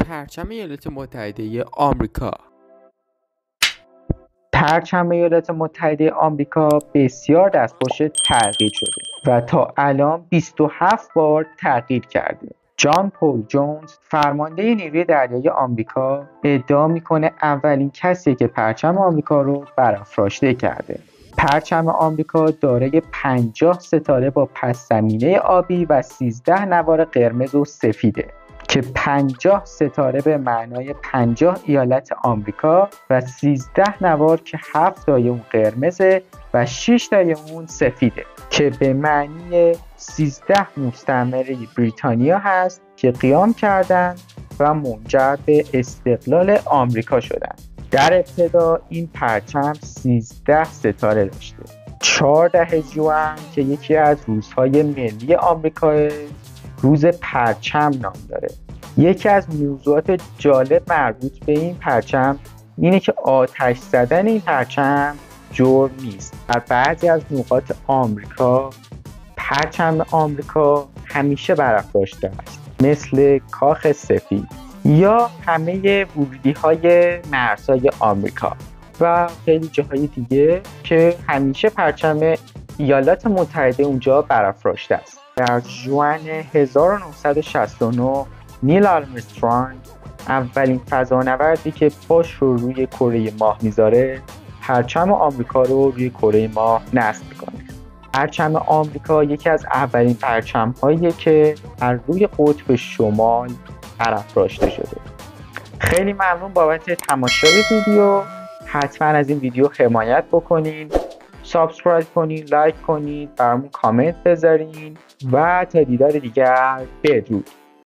پرچم ایالات متحده آمریکا. پرچم ایالات متحده آمریکا بسیار دستخوش تغییر شده و تا الان 27 بار تغییر کرده. جان پول جونز، فرمانده نیروی دریایی آمریکا، ادعا میکنه اولین کسیه که پرچم آمریکا رو برافراشته کرده. پرچم آمریکا دارای 50 ستاره با پس‌زمینه آبی و 13 نوار قرمز و سفیده که 50 ستاره به معنای 50 ایالت آمریکا و 13 نوار که 7 تای اون قرمزه و 6 تای اون سفیده که به معنی 13 مستعمره بریتانیا هست که قیام کردند و منجر به استقلال آمریکا شدند. در ابتدا این پرچم 13 ستاره داشته. 14 ژوئن که یکی از روزهای ملی آمریکا، روز پرچم نام داره. یکی از موضوعات جالب مربوط به این پرچم اینه که آتش زدن این پرچم جرم نیست. در بعضی از نقاط آمریکا پرچم آمریکا همیشه برافراشته است، مثل کاخ سفید یا همه ورودی‌های مرزهای آمریکا و خیلی جاهای دیگه که همیشه پرچم ایالات متحده اونجا برافراشته است. در ژوئن 1969 نیل آرمسترانگ، اولین فضانوردی که پاش رو روی کره ماه میذاره، پرچم آمریکا رو روی کره ماه نصب میکنه. پرچم آمریکا یکی از اولین پرچم‌هاییه که از روی قطب شمال برافراشته شده. خیلی ممنون بابت تماشای ویدیو. حتما از این ویدیو حمایت بکنین، سابسکرایب کنین، لایک کنین، برامون کامنت بذارین و تا دیدار دیگر بدرود.